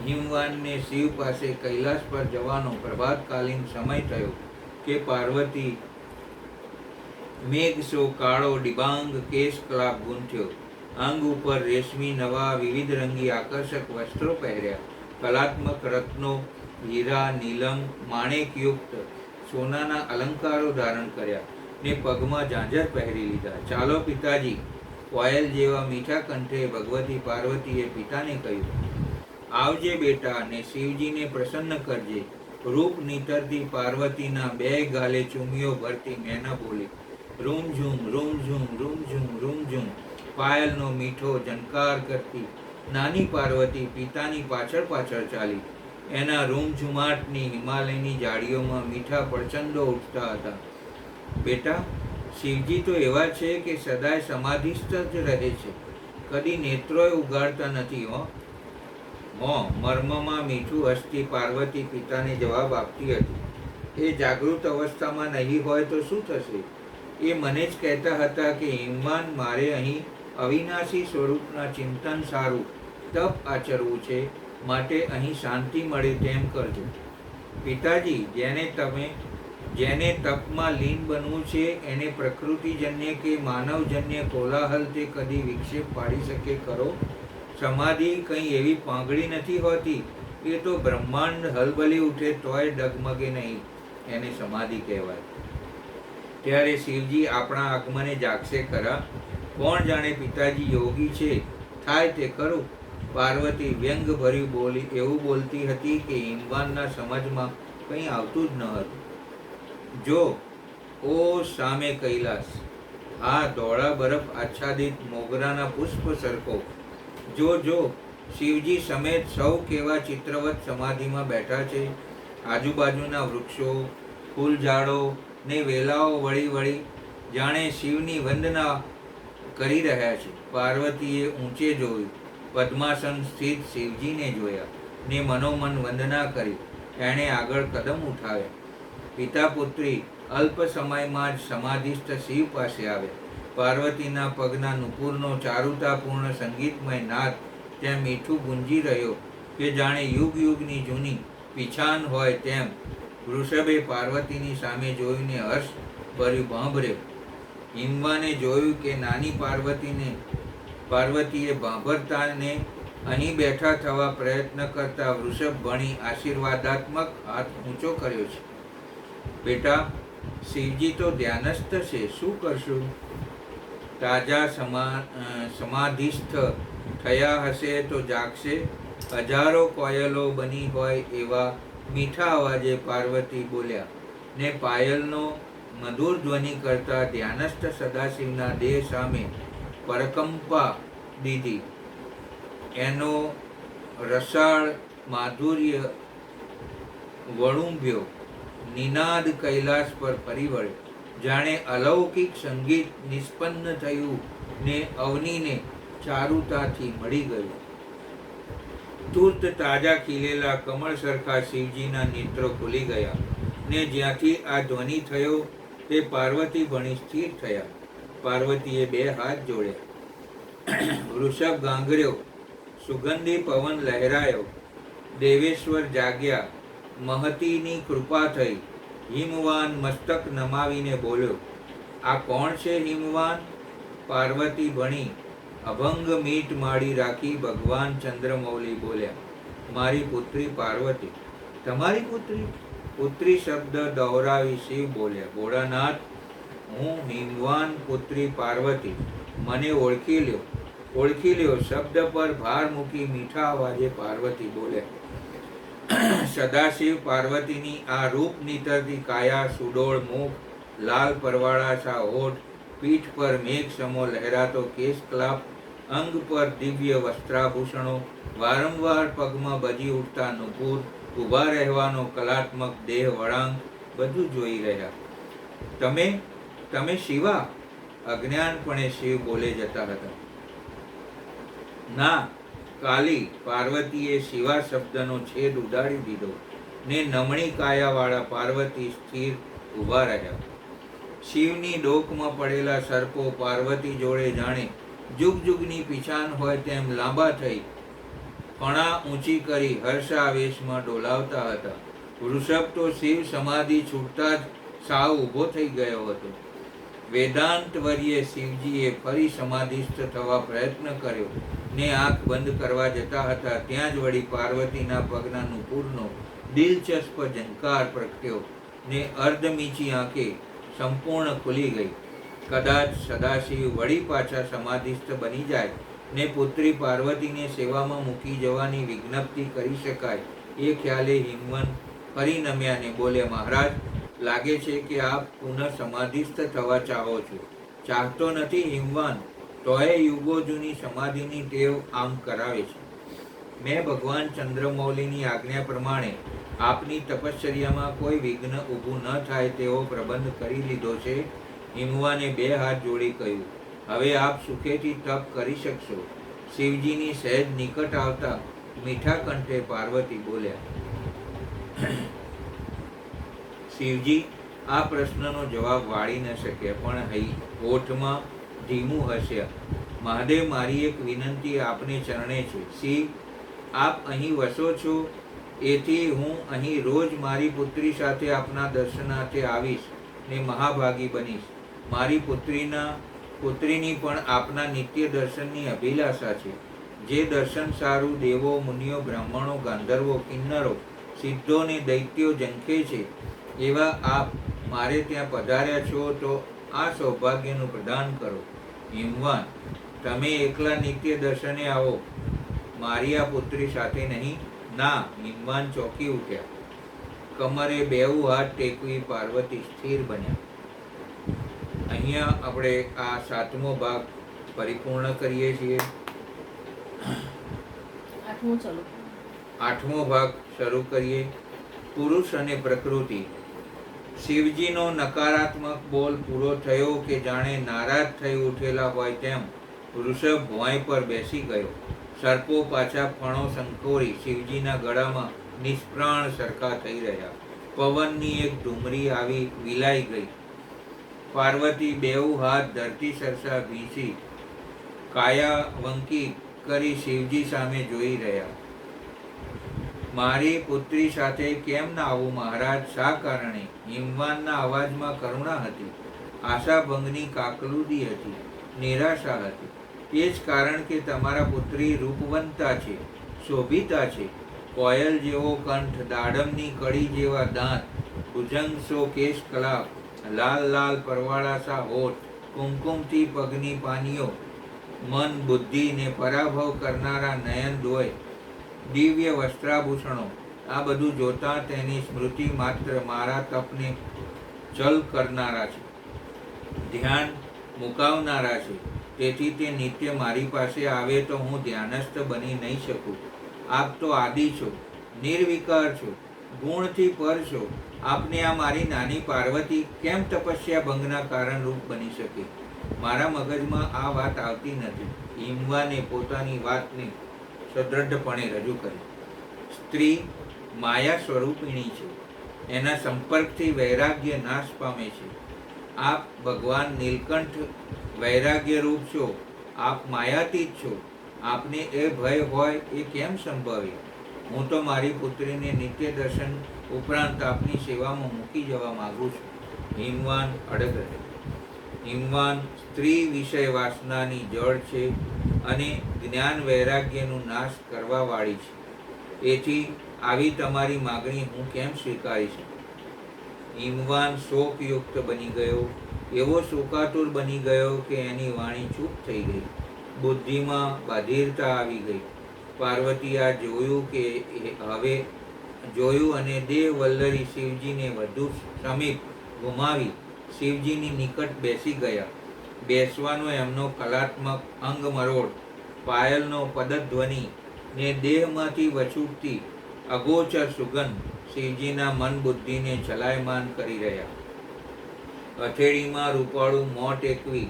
Speaker 1: હિમવાનને શિવ પાસે કૈલાસ પર જવાનો પ્રભાતકાલીન સમય થયો કે પાર્વતી મેઘ સો કાળો ડિબાંગ કેશ કલાપ ગૂંથ્યો. અંગ ઉપર રેશમી નવા વિવિધ રંગી આકર્ષક વસ્ત્રો પહેર્યા. કલાત્મક રત્નો, હીરા, નીલમ, માણેકયુક્ત સોનાના અલંકારો ધારણ કર્યા ને પગમાં ઝાંઝર પહેરી લીધા. ચાલો પિતાજી, કોયલ જેવા મીઠા કંઠે ભગવતી પાર્વતીએ પિતાને કહ્યું, આવજે બેટા ને શિવજીને પ્રસન્ન કરજે. રૂપ નીતરતી પાર્વતીના બે ગાલે ચૂમીઓ ભરતી મેના બોલી, રૂમઝૂમ રૂમઝૂમ રૂમઝૂમ રૂમઝૂમ. પાયલનો મીઠો ઝંકાર કરતી નાની પાર્વતી પિતાની પાછળ પાછળ ચાલી. એના રૂમઝુમાટની હિમાલયની ઝાડીઓમાં મીઠા પ્રચંડો ઉઠતા હતા. બેટા, શિવજી તો એવા છે કે સદાય સમાધિસ્થ જ રહે છે, કદી નેત્રોય ઉગાડતા નથી. મર્મમાં મીઠું હસતી પાર્વતી પિતાને જવાબ આપતી હતી. એ જાગૃત અવસ્થામાં નહીં હોય તો શું થશે? એ મને જ કહેતા હતા કે હિમવાન, મારે અહીં અવિનાશી સ્વરૂપના ચિંતન સારું તપ આચરવું છે, માટે અહીં શાંતિ મળે તેમ કરજો. પિતાજી, જેને તપમાં લીન બનવું છે એને પ્રકૃતિજન્ય કે માનવજન્ય કોલાહલ તે કદી વિક્ષેપ પાડી શકે ખરો? સમાધિ કંઈ એવી પાંગળી નથી હોતી. એ તો બ્રહ્માંડ હલબલી ઉઠે તોય ડગમગે નહીં, એને સમાધિ કહેવાય. ત્યારે શિવજી આપણા આગમને જાગશે ખરા? કોણ જાણે પિતાજી યોગી છે, થાય તે કરું. પાર્વતી વ્યંગ ભર્યું એવું બોલતી હતી કે હિમવાનના સમજમાં કંઈ આવતું જ ન હતું. જો ઓ સામે કૈલાસ, આ ધોળા બરફ આચ્છાદિત મોગરાના પુષ્પ સરકો. જો શિવજી સમેત સૌ કેવા ચિત્રવત સમાધિમાં બેઠા છે. આજુબાજુના વૃક્ષો, ફૂલઝાડો ને વેલાઓ વળી જાણે શિવની વંદના કરી રહ્યા છે. પાર્વતીએ ઊંચે જોયું, પદ્માસન સ્થિત શિવજીને જોયા ને મનોમન વંદના કરી. એણે આગળ કદમ ઉઠાવ્યા. પિતા પુત્રી અલ્પ સમયમાં જ સમાધિસ્થ શિવ પાસે આવ્યા. પાર્વતીના પગના નુપુરનો ચારુતાપૂર્ણ સંગીતમય નાદ ત્યાં મીઠું ગુંજી રહ્યો કે જાણે યુગ યુગની જૂની પીછાન હોય તેમ. વૃષભે પાર્વતીની સામે જોઈને હર્ષ ભર્યું ભાંભર્યો. હિમવાને જોયું કે નાની પાર્વતીએ ભાંભરતાને અહીં બેઠા થવા પ્રયત્ન કરતા વૃષભ ભણી આશીર્વાદાત્મક હાથ ઊંચો કર્યો છે. બેટા, શિવજી તો ધ્યાનસ્થ છે, શું કરશું? તાજા સમાધિસ્થ થયા હશે તો જાગશે. હજારો કોયલો બની હોય એવા મીઠા અવાજે પાર્વતી બોલ્યા ને પાયલનો મધુર ધ્વનિ કરતા ધ્યાનસ્થ સદાશિવના દેહ સામે પરકંપા દીધી. એનો રસાળ માધુર્ય વળુંભ્યો. નિનાદ કૈલાસ પર ફરી વળ્યો. જાણે અલૌકિક સંગીત નિષ્પન્ન થયું ને અવનીને ચારુતાથી મળી ગયું. તુર્ત તાજા ખીલેલા કમળ સરખા શિવજીના નેત્રો ખુલી ગયા ને જ્યાંથી આ ધ્વનિ થયો તે પાર્વતી ભણી સ્થિર થયા. પાર્વતીએ બે હાથ જોડ્યા. વૃષભ ગાંગર્યો. સુગંધી પવન લહેરાયો. દેવેશ્વર જાગ્યા. મહતીની કૃપા થઈ. હિમવાન મસ્તક નમાવીને બોલ્યો, આ કોણ છે હિમવાન? પાર્વતી ભણી અભંગ મીટ માડી રાખી ભગવાન ચંદ્રમૌલી બોલ્યા, મારી પુત્રી પાર્વતી. તમારી પુત્રી? પુત્રી શબ્દ દોહરાવી શિવ બોલ્યા, ભોળાનાથ, હું હિમવાન પુત્રી પાર્વતી. મને ઓળખી લ્યો. શબ્દ પર ભાર મૂકી મીઠા અવાજે પાર્વતી બોલ્યા. સદાશિવ પાર્વતીની આ રૂપ નીતરતી કાયા, સુડોળ મુખ, લાલ પરવાળા સા હોઠ, પીઠ પર મેઘ સમો લહેરાતો કેશકલાપ, અંગ પર દિવ્ય વસ્ત્રાભૂષણો, વારંવાર પગમાં બજી ઉઠતા નુપુર, ઊભા રહેવાનો કલાત્મક દેહ વળાંક, બધું જોઈ રહ્યા. તમે શિવા? અજ્ઞાનપણે શિવ બોલે જતા હતા. ના કાલી પાર્વતીએ શિવા શબ્દનો છેદ ઉડાડી દીધો ને નમણી કાયાવાળા પાર્વતી સ્થિર ઊભા રહ્યા. શિવની ડોકમાં પડેલા સર્પો પાર્વતી જોડે જાણે જુગ જુગની પીછાન હોય તેમ લાંબા થઈ ફણા ઊંચી કરી હર્ષાવેશમાં ડોલાવતા હતા. વૃષભ તો શિવ સમાધિ છૂટતા જ સાવ ઊભો થઈ ગયો હતો. વેદાંત વર્યે શિવજીએ ફરી સમાધિસ્થ થવા પ્રયત્ન કર્યો ને આંખ બંધ કરવા જતા હતા ત્યાં જ વળી પાર્વતીના પગના નુપુરનો દિલચસ્પ ઝંકાર પ્રગટ્યો ને અર્ધમીચી આંખે સંપૂર્ણ ખુલી ગઈ. કદાચ સદાશિવ વળી પાછા સમાધિસ્થ બની જાય ને પુત્રી પાર્વતીને સેવામાં મૂકી જવાની વિજ્ઞપ્તિ કરી શકાય એ ખ્યાલે હિમવંત ફરી નમ્યા ને બોલે, મહારાજ, લાગે છે કે આપ પુનઃ સમાધિસ્થ થવા ચાહો છો. ચાહતો નથી હિમવાન, તોય યુગો જૂની સમાધિની ટેવ આમ કરાવે છે. મેં ભગવાન ચંદ્રમૌલીની આજ્ઞા પ્રમાણે આપની તપશ્ચર્યામાં કોઈ વિઘ્ન ઊભું ન થાય તેવો પ્રબંધ કરી લીધો છે. હિમવાને બે હાથ જોડી કહ્યું, હવે આપ સુખેથી તપ કરી શકશો. શિવજીની સહેજ નિકટ આવતા મીઠા કંઠે પાર્વતી બોલ્યા, શિવજી આ પ્રશ્નનો જવાબ વાળી ન શક્યા, પણ હોઠમાં ધીમું હસ્યા. મહાદેવ, મારી એક વિનંતી આપને ચરણે છે. શિવ, આપ અહીં વસો છો એથી હું અહીં રોજ મારી પુત્રી સાથે આપના દર્શનાર્થે આવીશ ને મહાભાગી બનીશ. મારી પુત્રીની પણ આપના નિત્ય દર્શનની અભિલાષા છે. જે દર્શન સારું દેવો, મુનિઓ, બ્રાહ્મણો, ગાંધર્વો, કિન્નરો, સિદ્ધો ને દૈત્યો ઝંખે છે એવા આપ મારે ત્યાં પધાર્યા છો તો આ સૌભાગ્યનું પ્રદાન કરો. હિમવાન, તમે એકલા નિત્ય દર્શને આવો, મારી આ પુત્રી સાથે નહીં. ના, હિમવાન ચોંકી ઉઠ્યા. કમરે બેઉ હાથ ટેકવી પાર્વતી સ્થિર બન્યા. અહીંયા આપણે આ 7મો ભાગ પરિપૂર્ણ કરીએ છીએ. 8મો ભાગ શરૂ કરીએ. પુરુષ અને પ્રકૃતિ. શિવજીનો નકારાત્મક બોલ પૂરો થયો કે જાણે નારાજ થઈ ઉઠેલા હોય તેમ વૃષભ ભોંય પર બેસી ગયો. સર્પો પાછા ફણો સંકોરી શિવજીના ગળામાં નિષ્પ્રાણ સરખા થઈ રહ્યા. પવનની એક ધુમરી આવી વિલાઈ ગઈ. પાર્વતી બેઉ હાથ ધરતી સરસા ભીંસી કાયા વંકી કરી શિવજી સામે જોઈ રહ્યા. મારી પુત્રી સાથે કેમ ના આવું મહારાજ? શા કારણે? હિમવાનના અવાજમાં કરુણા હતી, આશાભંગની કાકલુદી હતી, નિરાશા હતી. એ જ કારણ કે તમારા પુત્રી રૂપવંતા છે, શોભિતા છે. કોયલ જેવો કંઠ, દાડમની કડી જેવા દાંત, ભુજંગસો કેશ કલાપ, લાલ લાલ પરવાળાસા હોઠ, કુમકુમથી પગની પાનીઓ, મન બુદ્ધિ ને પરાભવ કરનારા નયન દ્વય, દિવ્ય વસ્ત્રાભૂષણો, આ બધું જોતા તેની સ્મૃતિ માત્ર મારા તપને ચલ કરનારા છે, ધ્યાન મુકાવનારા છે. તેથી તે નિત્ય મારી પાસે આવે તો હું ધ્યાનસ્થ બની નહીં શકું. આપ તો આદિ છો, નિર્વિકાર છો, ગુણથી પર છો. આપને આ મારી નાની પાર્વતી કેમ તપસ્યા ભંગના કારણરૂપ બની શકે? મારા મગજમાં આ વાત આવતી નથી. હિમવાને પોતાની વાતને સદ્રઢપણે રજૂ કરી. સ્ત્રી માયા સ્વરૂપિણી છે. એના સંપર્કથી વૈરાગ્ય નાશ પામે છે. આપ ભગવાન નીલકંઠ વૈરાગ્ય રૂપ છો. આપ માયાતીત છો. આપને એ ભય હોય એ કેમ સંભવે? હું તો મારી પુત્રીને નિત્ય દર્શન ઉપરાંત આપની સેવામાં મૂકી જવા માગું છું. હિમવાન અડગ રહે. હિમવાન સ્ત્રી વિષય વાસનાની જળ છે અને જ્ઞાન વૈરાગ્યનું નાશ કરવા વાળી છે. એથી આવી તમારી માગણી હું કેમ સ્વીકારી શકું? હિમવાન શોકયુક્ત બની ગયો, એવો શોકાતુર બની ગયો કે એની વાણી ચૂપ થઈ ગઈ. બુદ્ધિમાં બાધીરતા આવી ગઈ. પાર્વતી આ જોયું અને દેવ વલ્લરી શિવજીને વધુ સમીપ ગુમાવી શિવજીની નિકટ બેસી ગયા. બેસવાનો એમનો કલાત્મક અંગમરોડ, પાયલનો પદધ્વનિ ને દેહમાંથી વછૂટતી અગોચર સુગંધ શિવજીના મન બુદ્ધિને ચલાયમાન કરી રહ્યા. હથેળીમાં રૂપાળું મોં ટેકવી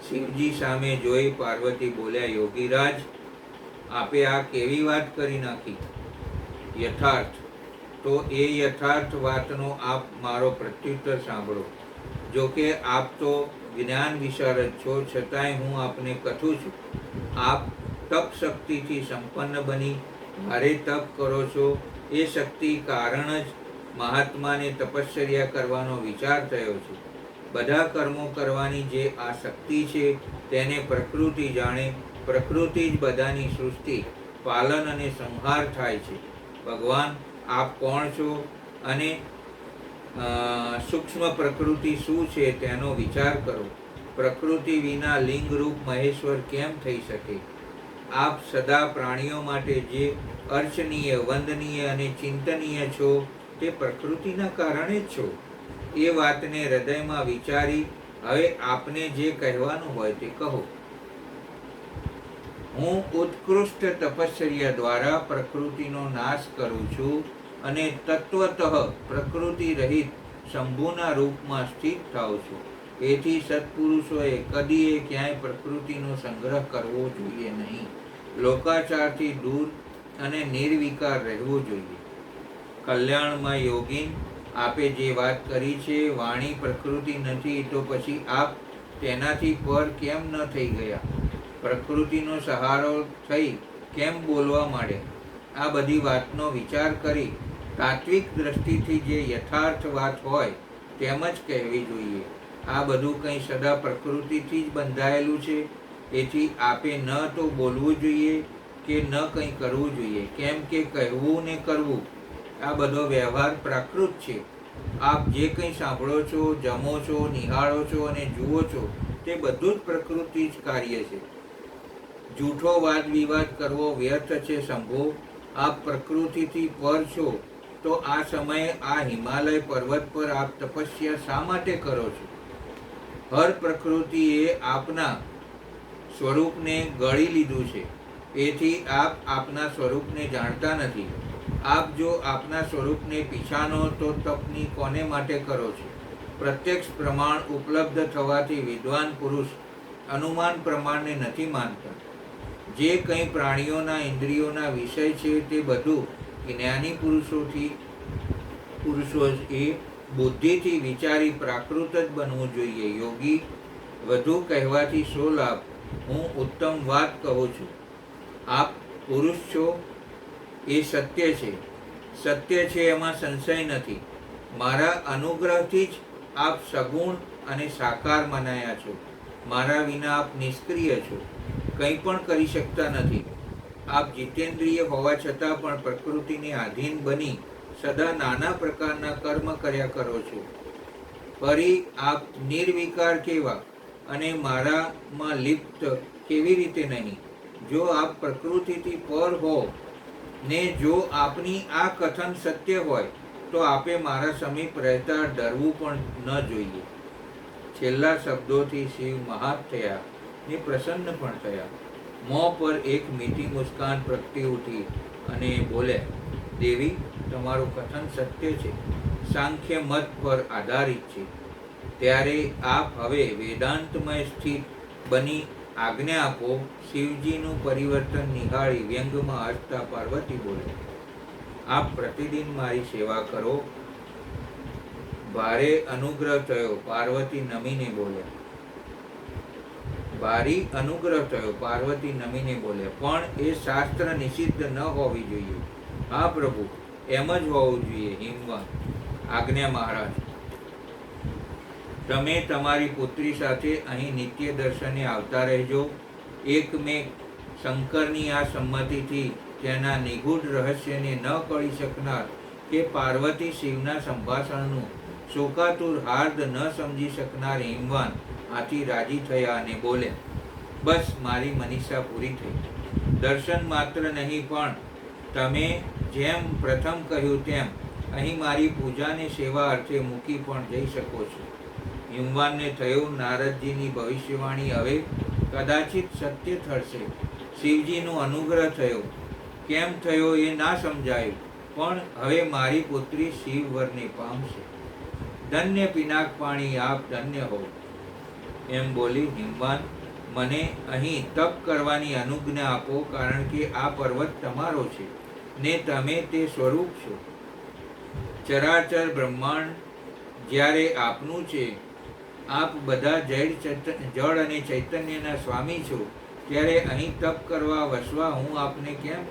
Speaker 1: શિવજી સામે જોઈ પાર્વતી બોલ્યા, યોગીરાજ, આપે આ કેવી વાત કરી નાખી? યથાર્થ. તો એ યથાર્થ વાતનો આપ મારો પ્રત્યુત્તર સાંભળો. જો કે આપ તો જ્ઞાન વિશારદ છો, છતાંય હું આપને કથું છું. આપ તપ શક્તિથી સંપન્ન બની ભારે તપ કરો છો. એ શક્તિ કારણ જ મહાત્માને તપશ્ચર્યા કરવાનો વિચાર થયો છે. બધા કર્મો કરવાની જે આ શક્તિ છે તેને પ્રકૃતિ જાણે. પ્રકૃતિ જ બધાની સૃષ્ટિ, પાલન અને સંહાર થાય છે. ભગવાન, આપ કોણ છો અને સૂક્ષ્મ પ્રકૃતિ શું છે તેનો વિચાર કરો. પ્રકૃતિ વિના લિંગરૂપ મહેશ્વર કેમ થઈ શકે? આપ સદા પ્રાણીઓ માટે જે અર્ચનીય, વંદનીય અને ચિંતનીય છો તે પ્રકૃતિના કારણે જ છો. એ વાતને હૃદયમાં વિચારી હવે આપને જે કહેવાનું હોય તે કહો. હું ઉત્કૃષ્ટ તપશ્ચર્યા દ્વારા પ્રકૃતિનો નાશ કરું છું અને તત્વતઃ પ્રકૃતિ રહિત શંભુના રૂપમાં સ્થિત થાઉં છું. એથી સત્પુરુષોએ કદીએ ક્યાંય પ્રકૃતિનો સંગ્રહ કરવો જોઈએ નહીં. લોકાચારથી દૂર અને નિર્વિકાર રહેવું જોઈએ. કલ્યાણમય યોગીન, આપે જે વાત કરી છે, વાણી પ્રકૃતિ નથી તો પછી આપ તેનાથી પર કેમ ન થઈ ગયા? પ્રકૃતિનો સહારો થઈ કેમ બોલવા માંડ્યા? આ બધી વાતનો વિચાર કરી તાત્વિક દ્રષ્ટિથી જે યથાર્થ વાત હોય તેમ જ કહેવી જોઈએ. આ બધું કંઈ સદા પ્રકૃતિથી જ બંધાયેલું છે. એથી આપે ન તો બોલવું જોઈએ કે ન કંઈ કરવું જોઈએ. કેમ કે કહેવું ને કરવું આ બધો વ્યવહાર પ્રાકૃત છે. આપ જે કંઈ સાંભળો છો, જમો છો, નિહાળો છો અને જુઓ છો તે બધું જ પ્રકૃતિ જ કાર્ય છે. જૂઠો વાદ વિવાદ કરવો વ્યર્થ છે. શંભો, આપ પ્રકૃતિથી પર છો તો આ સમયે આ હિમાલય પર્વત પર આપ તપસ્યા શા માટે કરો છો? હર પ્રકૃતિએ આપના સ્વરૂપને ગળી લીધું છે. એથી આપ આપના સ્વરૂપને જાણતા નથી. આપ જો આપના સ્વરૂપને પીછાનો તો તપની કોને માટે કરો છો? પ્રત્યક્ષ પ્રમાણ ઉપલબ્ધ થવાથી વિદ્વાન પુરુષ અનુમાન પ્રમાણને નથી માનતા. જે કંઈ પ્રાણીઓના ઇન્દ્રિયોના વિષય છે તે બધું જ્ઞાની પુરુષો એ બુદ્ધિથી વિચારી પ્રાકૃત જ બનવું જોઈએ. યોગી, વધુ કહેવાથી શો લાભ? હું ઉત્તમ વાત કહું છું. આપ પુરુષ છો એ સત્ય છે. સત્ય છે એમાં સંશય નથી. મારા અનુગ્રહથી જ આપ સગુણ અને સાકાર મનાયા છો. મારા વિના આપ નિષ્ક્રિય છો, કંઈ પણ કરી શકતા નથી. આપ જીતેન્દ્રિય હોવા છતાં પણ પ્રકૃતિને આધીન બની સદા નાના પ્રકારના કર્મ કર્યા કરો છો. ફરી આપ નિર્વિકાર કેવા અને મારામાં લિપ્ત કેવી રીતે નહીં? જો આપ પ્રકૃતિથી પર હો ને જો આપની આ કથન સત્ય હોય તો આપે મારા સમીપ રહેતા ડરવું પણ ન જોઈએ. છેલ્લા શબ્દોથી શિવ મહાત થયા ને પ્રસન્ન પણ થયા. મોં પર એક મીઠી મુસ્કાન પ્રગટી ઉઠી અને બોલ્યા, દેવી, તમારું કથન સત્ય છે, સાંખ્ય મત પર આધારિત છે. ત્યારે આપ હવે વેદાંતમય સ્થિત બની આજ્ઞા આપો. શિવજીનું પરિવર્તન નિહાળી વ્યંગમાં હસતા પાર્વતી બોલે, આપ પ્રતિદિન મારી સેવા કરો. ભારે અનુગ્રહ થયો. પાર્વતી નમીને બોલ્યા, ભારી અનુગ્રહ થયો. પાર્વતી નમીને બોલ્યા, પણ એ શાસ્ત્ર નિષિદ્ધ ન હોવી જોઈએ. હા પ્રભુ, એમ જ હોવું જોઈએ. હિમવંત, આજ્ઞા મહારાજ. તમે તમારી પુત્રી સાથે અહીં નિત્ય દર્શને આવતા રહેજો. એકમેક શંકરની આ સંમતિથી તેના નિગૂઢ રહસ્યને ન કળી શકનાર કે પાર્વતી શિવના સંભાષણનું શોકાતુર હાર્દ ન સમજી શકનાર હિમવાન આથી રાજી થયા અને બોલે, બસ મારી મનીષા પૂરી થઈ. દર્શન માત્ર નહીં પણ તમે જેમ પ્રથમ કહ્યું તેમ અહીં મારી પૂજાને સેવા અર્થે મૂકી પણ જઈ શકો છો. હિમવાનને થયું, નારદજીની ભવિષ્યવાણી હવે કદાચિત સત્ય ઠરશે. શિવજીનો અનુગ્રહ થયો. કેમ થયો એ ના સમજાયું, પણ હવે મારી પુત્રી શિવ વરને પામશે. ધન્ય પિનાક પાણી, આપ ધન્ય હો. એમ બોલી હિમવાન મને અહીં તપ કરવાની અનુજ્ઞા આપો, કારણ કે આ પર્વત તમારો છે ને તમે તે સ્વરૂપ છો. ચરાચર બ્રહ્માંડ જ્યારે આપનું છે, આપ બધા જળ અને ચૈતન્યના સ્વામી છો, ત્યારે અહીં તપ કરવા વસવા હું આપને કેમ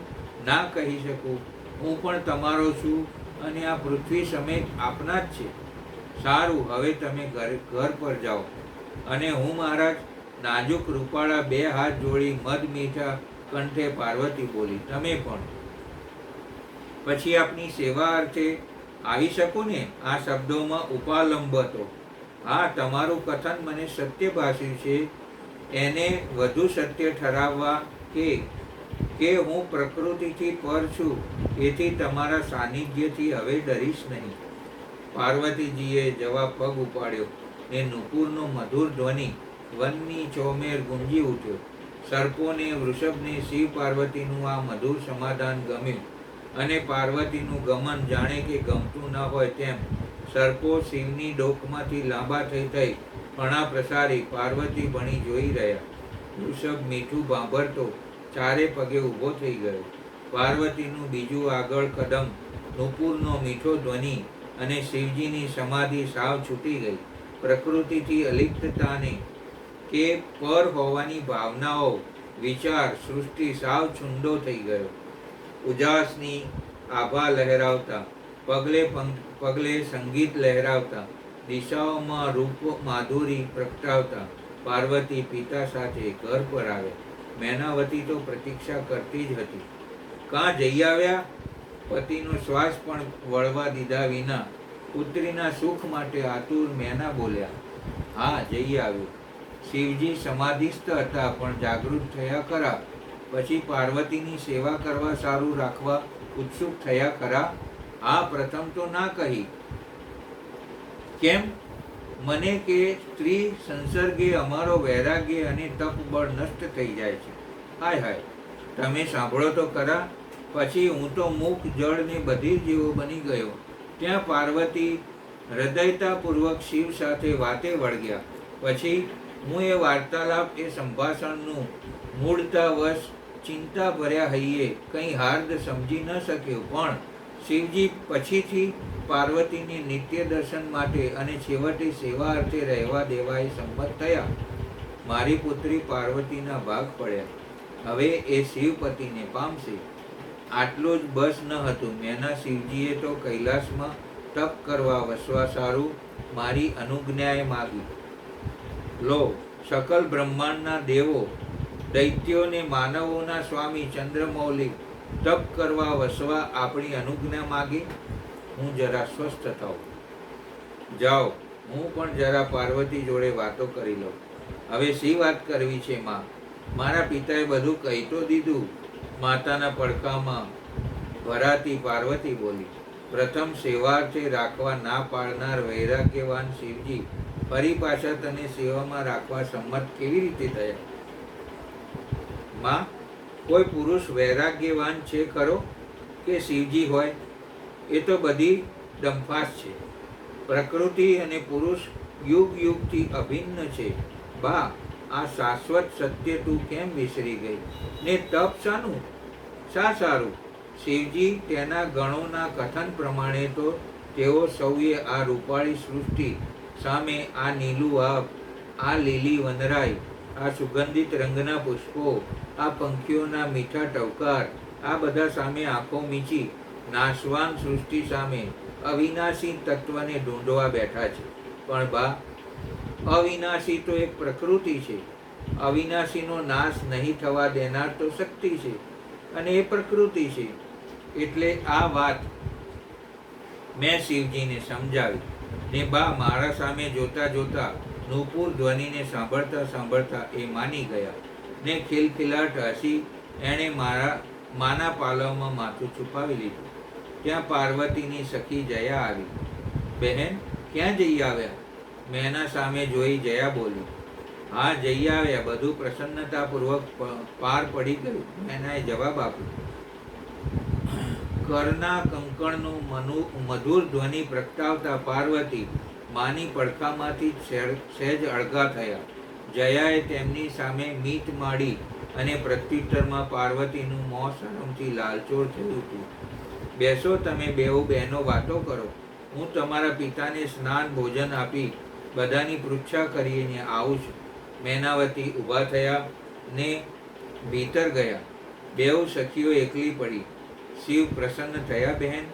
Speaker 1: ના કહી શકું? હું પણ તમારો છું અને આ પૃથ્વી સમેત આપના જ છે. સારું, હવે તમે ઘર પર જાઓ. અને હું મહારાજ નાજુક રૂપાળા 2 હાથ જોડી મધ મીઠા કંઠે પાર્વતી બોલી, તમે પણ પછી આપની સેવા અર્થે આવી શકો ને? આ શબ્દોમાં ઉપાલંબ હતો. હા, તમારું કથન મને સત્ય ભાષ્યું છે. એને વધુ સત્ય ઠરાવવા કે હું પ્રકૃતિથી પર છું, એથી તમારા સાનિધ્યથી હવે ડરીશ નહીં. પાર્વતીજીએ જવાબ પગ ઉપાડ્યો ને નુપુરનો મધુર ધ્વનિ વનની ચોમેર ગુંજી ઉઠ્યો. સર્પોને, વૃષભને શિવ પાર્વતીનું આ મધુર સમાધાન ગમ્યું, અને પાર્વતીનું ગમન જાણે કે ગમતું ન હોય તેમ સર્પો શિવની ડોકમાંથી લાંબા થઈ ફણા પ્રસારી પાર્વતી ભણી જોઈ રહ્યા. વૃષભ મીઠું ભાંભરતો ચારે પગે ઊભો થઈ ગયો. પાર્વતીનું બીજું આગળ કદમ, નુપુરનો મીઠો ધ્વનિ અને શિવજીની સમાધિ સાવ છૂટી ગઈ. પ્રકૃતિથી અલિપ્તતાને કે પર હોવાની ભાવનાઓ, વિચાર, સૃષ્ટિ સાવ છુંડો થઈ ગયો. ઉજાસની આભા લહેરાવતા, પગલે સંગીત લહેરાવતા, દિશાઓમાં રૂપ માધુરી પ્રગટાવતા પાર્વતી પિતા સાથે ઘર પર આવ્યા. મેનાવતી તો પ્રતીક્ષા કરતી જ હતી. કાં જઈ આવ્યા? પતિનો શ્વાસ પણ વળવા દીધા વિના પુત્રીના સુખ માટે આતુર મેના બોલ્યા. હા, જઈ આવ્યો. શિવજી સમાધિસ્થ હતા, પણ જાગૃત થયા ખરા. પછી પાર્વતીની સેવા કરવા સારું રાખવા ઉત્સુક થયા ખરા? આ પ્રથમ તો ના કહી. કેમ? મને કે સ્ત્રી સંસર્ગે અમારો વૈરાગ્ય અને તપ બળ નષ્ટ થઈ જાય છે. હાય હાય, તમે સાંભળો તો ખરા. પછી હું તો મૂક, જળ ને બધિર જેવો બની ગયો. ત્યાં પાર્વતી હૃદયતાપૂર્વક શિવ સાથે વાતે વળગ્યા. પછી હું એ વાર્તાલાપ, એ સંભાષણનું મૂળતાવશ ચિંતા ભર્યા હૈયે કંઈ હાર્દ સમજી ન શક્યો. પણ શિવજી પછીથી પાર્વતીની નિત્ય દર્શન માટે અને છેવટે સેવા અર્થે રહેવા દેવા એ સંમત થયા. મારી પુત્રી પાર્વતીના ભાગ પડ્યા. હવે એ શિવપતિને પામશે. આટલું જ બસ ન હતું. મેના શિવજીએ તો કૈલાસમાં તપ કરવા વસવા સારું મારી અનુજ્ઞાએ માગી. લો, સકલ બ્રહ્માંડના દેવો, દૈત્યો ને માનવોના સ્વામી ચંદ્રમૌલી તપ કરવા વસવા આપણી અનુજ્ઞા માગી. હું જરા સ્વસ્થ થાઉં. જાઓ, હું પણ જરા પાર્વતી જોડે વાતો કરી લઉં. હવે શી વાત કરવી છે માં? મારા પિતાએ બધું કહી તો દીધું. માતાના પડખામાં ભરાતી પાર્વતી બોલી. પ્રથમ સેવાર્થે રાખવા ના પાડનાર વૈરાગ્યવાન શિવજી ફરી પાછા તને સેવામાં રાખવા સંમત કેવી રીતે થયા? માં, કોઈ પુરુષ વૈરાગ્યવાન છે ખરો કે શિવજી હોય? એ તો બધી ડંફાસ છે. પ્રકૃતિ અને પુરુષ યુગ યુગથી અભિન્ન છે. બા, આ શાશ્વત સત્ય તું કેમ વિસરી ગઈ? ને તપ શાનું? શા સારું? શિવજી તેના ગણોના કથન પ્રમાણે તો તેઓ સૌએ આ રૂપાળી સૃષ્ટિ સામે, આ નીલું આબ, આ લીલી વનરાઈ, આ સુગંધિત રંગના પુષ્પો, આ પંખીઓના મીઠા ટવકાર, આ બધા સામે આંખો મીચી નાશવાન સૃષ્ટિ સામે અવિનાશી તત્વને ઢૂંઢવા બેઠા છે. પણ બા, અવિનાશી તો એક પ્રકૃતિ છે. અવિનાશીનો નાશ નહીં થવા દેનાર તો શક્તિ છે, અને એ પ્રકૃતિ છે. એટલે આ વાત મેં શિવજીને સમજાવી. ને બા મારા સામે જોતા જોતા, નુપુર ધ્વનિને સાંભળતા સાંભળતા એ માની ગયા. ને ખિલખિલાટ હસી એણે માના પાલવમાં માથું છુપાવી લીધું. ત્યાં પાર્વતીની સખી જયા આવી. બહેન, ક્યાં જઈ આવ્યા? મેના સામે જોઈ જયા બોલી. હા, જઈ આવ્યા. બધું પ્રસન્નતાપૂર્વક પાર પડી ગયું. મેનાએ જવાબ આપ્યો. કરના કંકણનું મધુર ધ્વનિ પ્રગટાવતા પાર્વતી માની પડખામાંથી સહેજ અળગા થયા. જયાએ તેમની સામે મીટ માંડી અને પ્રત્યુત્તરમાં પાર્વતીનું મોં શરમથી લાલચોળ થયું હતું. બેસો, તમે બેઉ બહેનો વાતો કરો. હું તમારા પિતાને સ્નાન ભોજન આપી બધાની પૃચ્છા કરીને આવું છું. મેનાવતી ઊભા થયા ને ભીતર ગયા. બેઉ સખીઓ એકલી પડી. શિવ પ્રસન્ન થયા બહેન?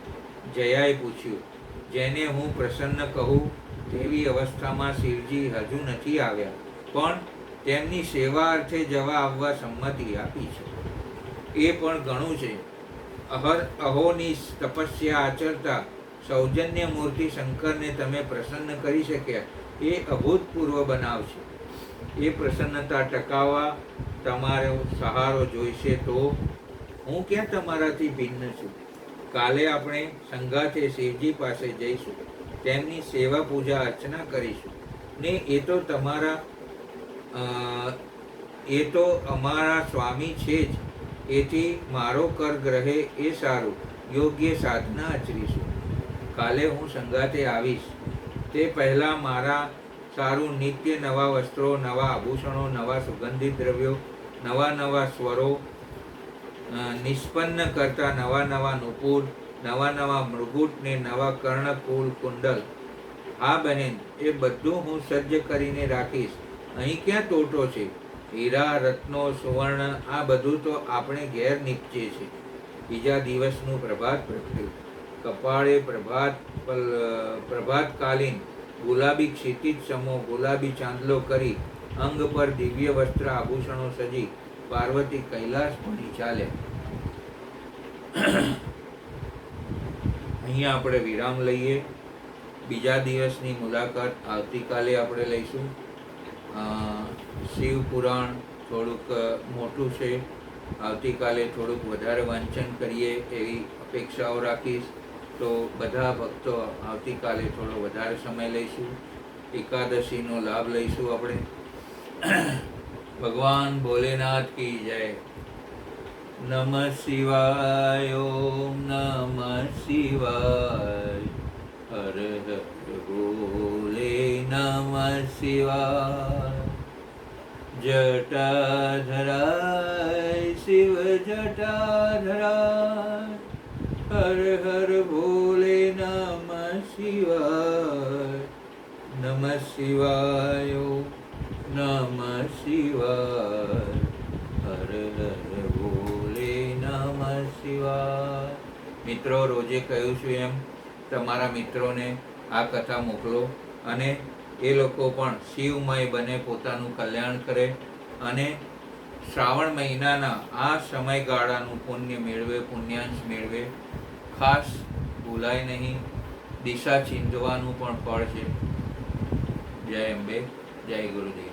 Speaker 1: જયાએ પૂછ્યું. જેને હું પ્રસન્ન કહું તેવી અવસ્થામાં શિવજી હજુ નથી આવ્યા, પણ તેમની સેવા અર્થે જવા આવવા સંમતિ આપી છે. એ પણ ઘણું છે. અહોની તપસ્યા આચરતા સૌજન્ય મૂર્તિ શંકરને તમે પ્રસન્ન કરી શક્યા એ અભૂતપૂર્વ બનાવ છે. એ પ્રસન્નતા ટકાવવા તમારો સહારો જોઈશે. તો હું ક્યાં તમારાથી ભિન્ન છું? કાલે આપણે સંગાથે શિવજી પાસે જઈશું, તેમની સેવા પૂજા અર્ચના કરીશું ને એ તો અમારા સ્વામી છે જ. એથી મારો કર ગ્રહે એ સારું, યોગ્ય સાધના આચરીશું. કાલે હું સંગાથે આવીશ. તે પહેલાં મારા સારું નિત્ય નવા વસ્ત્રો, નવા આભૂષણો, નવા સુગંધિત દ્રવ્યો, નવા સ્વરો નિષ્પન્ન કરતા નવા નુપુર, નવા મૃગુટ ને નવા કર્ણકુલ કુંડલ. હા બહેન, એ બધું હું સજ્જ કરીને રાખીશ. અહીં ક્યાં તોટો છે? હીરા, રત્નો, સુવર્ણ આ બધું તો આપણે ઘેર નીપજે છે. બીજા દિવસનું પ્રભાત પ્રગટ્યું. કપાળે પ્રભાતકાલીન ગુલાબી ક્ષિતિજ સમો ગુલાબી ચાંદલો કરી અંગ પર દિવ્ય વસ્ત્ર આભૂષણો સજી પાર્વતી કૈલાસ ભણી ચાલ્યા. અહીંયા આપણે વિરામ લઈએ. બીજા દિવસની મુલાકાત આવતીકાલે આપણે લઈશું. શિવ પુરાણ થોડુંક મોટું છે. આવતીકાલે થોડુંક વધારે વાંચન કરીએ એવી અપેક્ષાઓ રાખીશ. તો બધા ભક્તો આવતીકાલે થોડો વધારે સમય લઈશું. એકાદશીનો લાભ લઈશું આપણે. ભગવાન ભોલેનાથ કી જય. નમઃ શિવાય. ઓમ નમઃ શિવાય. હર હર ભોલે નમઃ શિવાય. જટાધરાય શિવ જટાધરાય. હર હર ભોલે નમઃ શિવાય. નમઃ શિવાય. નમઃ શિવાય. હર હર ભોલે નમઃ શિવાય. મિત્રો, રોજે કહ્યું છું એમ તમારા મિત્રોને આ કથા મોકલો અને એ લોકો પણ શિવમય બને, પોતાનું કલ્યાણ કરે અને શ્રાવણ મહિનાના આ સમયગાળાનું પુણ્ય મેળવે, પુણ્યાંશ મેળવે. ખાસ ભૂલાય નહીં. દિશા ચિંતવાનું પણ ફળ છે. જય અંબે, જય ગુરુદેવ.